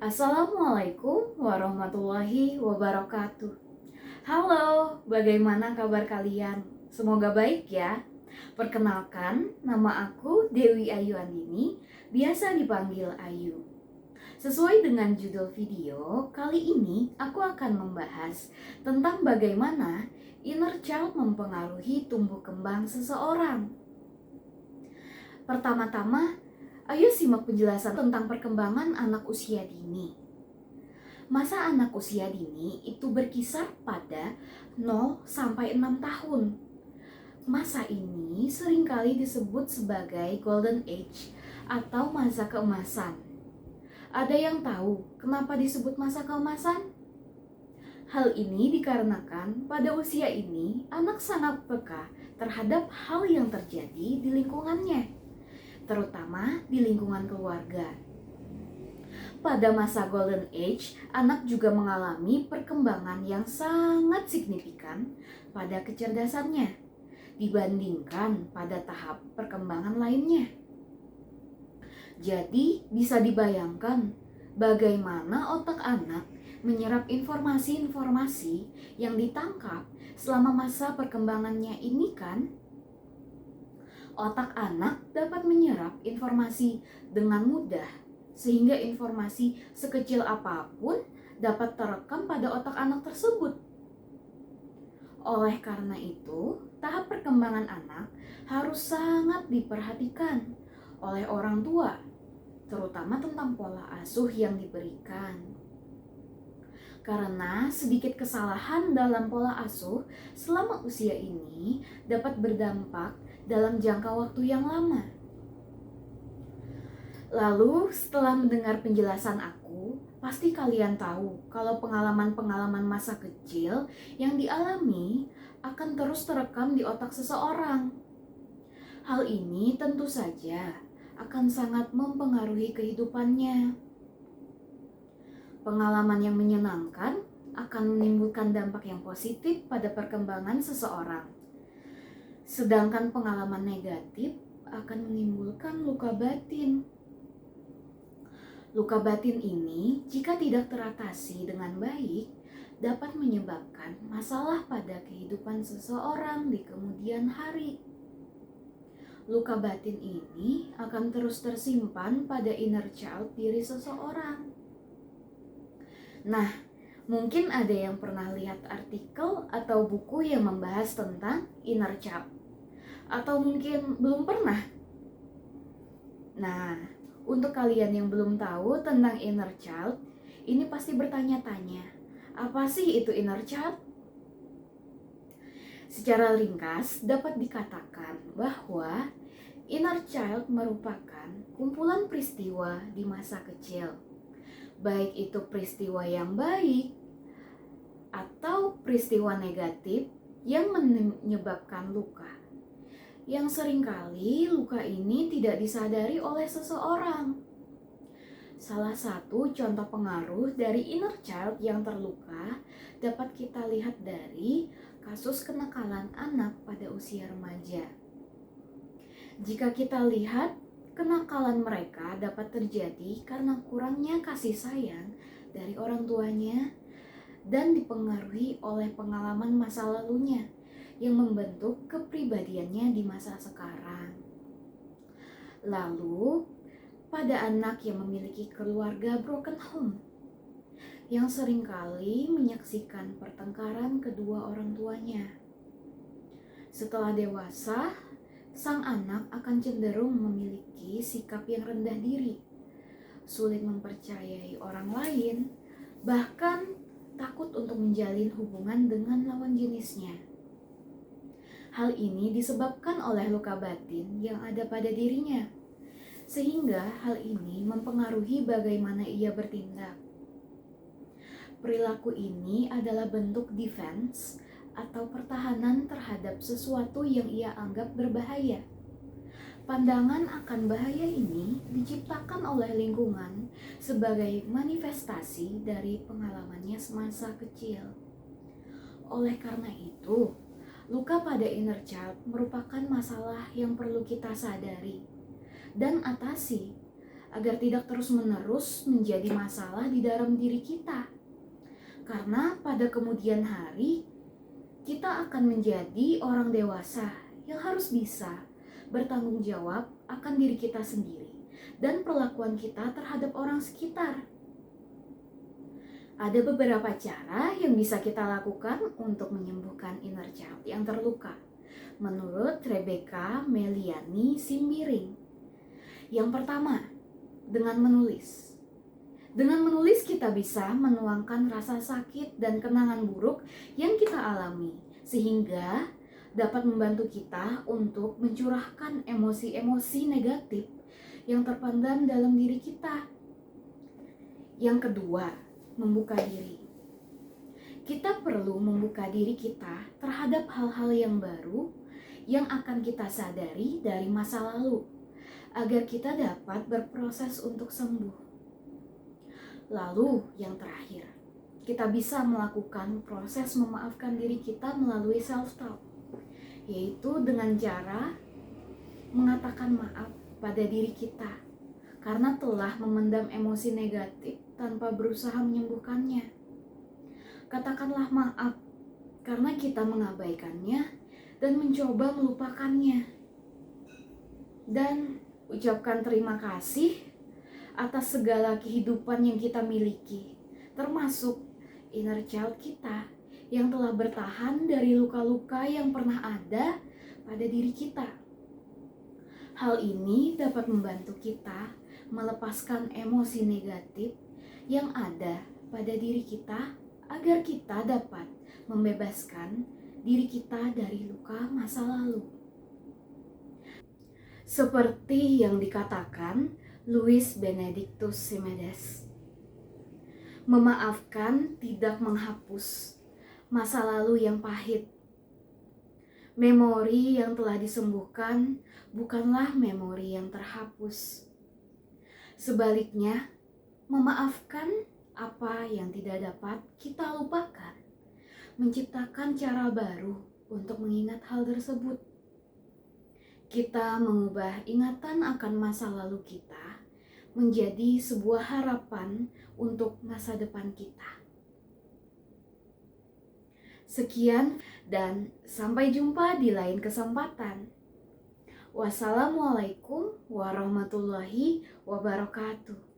Assalamualaikum warahmatullahi wabarakatuh. Halo, bagaimana kabar kalian? Semoga baik ya. Perkenalkan, nama aku Dewi Ayu Andini, biasa dipanggil Ayu. Sesuai dengan judul video, kali ini aku akan membahas tentang bagaimana inner child mempengaruhi tumbuh kembang seseorang. Pertama-tama, ayo simak penjelasan tentang perkembangan anak usia dini. Masa anak usia dini itu berkisar pada 0 sampai 6 tahun. Masa ini seringkali disebut sebagai golden age atau masa keemasan. Ada yang tahu kenapa disebut masa keemasan? Hal ini dikarenakan pada usia ini anak sangat peka terhadap hal yang terjadi di lingkungannya, terutama di lingkungan keluarga. Pada masa golden age, anak juga mengalami perkembangan yang sangat signifikan pada kecerdasannya dibandingkan pada tahap perkembangan lainnya. Jadi, bisa dibayangkan bagaimana otak anak menyerap informasi-informasi yang ditangkap selama masa perkembangannya ini kan? Otak anak dapat menyerap informasi dengan mudah sehingga informasi sekecil apapun dapat terekam pada otak anak tersebut. Oleh karena itu, tahap perkembangan anak harus sangat diperhatikan oleh orang tua, terutama tentang pola asuh yang diberikan. Karena sedikit kesalahan dalam pola asuh selama usia ini dapat berdampak dalam jangka waktu yang lama. Lalu setelah mendengar penjelasan aku, pasti kalian tahu kalau pengalaman-pengalaman masa kecil yang dialami akan terus terekam di otak seseorang. Hal ini tentu saja akan sangat mempengaruhi kehidupannya. Pengalaman yang menyenangkan akan menimbulkan dampak yang positif pada perkembangan seseorang. Sedangkan pengalaman negatif akan menimbulkan luka batin. Luka batin ini, jika tidak teratasi dengan baik, dapat menyebabkan masalah pada kehidupan seseorang di kemudian hari. Luka batin ini akan terus tersimpan pada inner child diri seseorang. Nah, mungkin ada yang pernah lihat artikel atau buku yang membahas tentang inner child. Atau mungkin belum pernah. Nah, untuk kalian yang belum tahu tentang inner child, ini pasti bertanya-tanya, apa sih itu inner child? Secara ringkas dapat dikatakan bahwa inner child merupakan kumpulan peristiwa di masa kecil. Baik itu peristiwa yang baik atau peristiwa negatif yang menyebabkan luka. Yang seringkali luka ini tidak disadari oleh seseorang. Salah satu contoh pengaruh dari inner child yang terluka dapat kita lihat dari kasus kenakalan anak pada usia remaja. Jika kita lihat, kenakalan mereka dapat terjadi karena kurangnya kasih sayang dari orang tuanya dan dipengaruhi oleh pengalaman masa lalunya yang membentuk kepribadiannya di masa sekarang. Lalu, pada anak yang memiliki keluarga broken home, yang seringkali menyaksikan pertengkaran kedua orang tuanya. Setelah dewasa, sang anak akan cenderung memiliki sikap yang rendah diri, sulit mempercayai orang lain, bahkan takut untuk menjalin hubungan dengan lawan jenisnya. Hal ini disebabkan oleh luka batin yang ada pada dirinya, sehingga hal ini mempengaruhi bagaimana ia bertindak. Perilaku ini adalah bentuk defense atau pertahanan terhadap sesuatu yang ia anggap berbahaya. Pandangan akan bahaya ini diciptakan oleh lingkungan sebagai manifestasi dari pengalamannya semasa kecil. Oleh karena itu, luka pada inner child merupakan masalah yang perlu kita sadari dan atasi agar tidak terus-menerus menjadi masalah di dalam diri kita. Karena pada kemudian hari, kita akan menjadi orang dewasa yang harus bisa bertanggung jawab akan diri kita sendiri dan perlakuan kita terhadap orang sekitar. Ada beberapa cara yang bisa kita lakukan untuk menyembuhkan inner child yang terluka, menurut Rebecca Meliani Simbiring. Yang pertama, dengan menulis. Dengan menulis kita bisa menuangkan rasa sakit dan kenangan buruk yang kita alami, sehingga dapat membantu kita untuk mencurahkan emosi-emosi negatif yang terpendam dalam diri kita. Yang kedua, membuka diri. Kita perlu membuka diri kita terhadap hal-hal yang baru yang akan kita sadari dari masa lalu, agar kita dapat berproses untuk sembuh. Lalu yang terakhir, kita bisa melakukan proses memaafkan diri kita melalui self-talk, yaitu dengan cara mengatakan maaf pada diri kita karena telah memendam emosi negatif tanpa berusaha menyembuhkannya. Katakanlah maaf karena kita mengabaikannya dan mencoba melupakannya. Dan ucapkan terima kasih atas segala kehidupan yang kita miliki, termasuk inner child kita yang telah bertahan dari luka-luka yang pernah ada pada diri kita. Hal ini dapat membantu kita melepaskan emosi negatif yang ada pada diri kita agar kita dapat membebaskan diri kita dari luka masa lalu. Seperti yang dikatakan Louis Benedictus Simedes, memaafkan tidak menghapus masa lalu yang pahit. Memori yang telah disembuhkan bukanlah memori yang terhapus. Sebaliknya, memaafkan apa yang tidak dapat kita lupakan, menciptakan cara baru untuk mengingat hal tersebut. Kita mengubah ingatan akan masa lalu kita menjadi sebuah harapan untuk masa depan kita. Sekian dan sampai jumpa di lain kesempatan. Wassalamualaikum warahmatullahi wabarakatuh.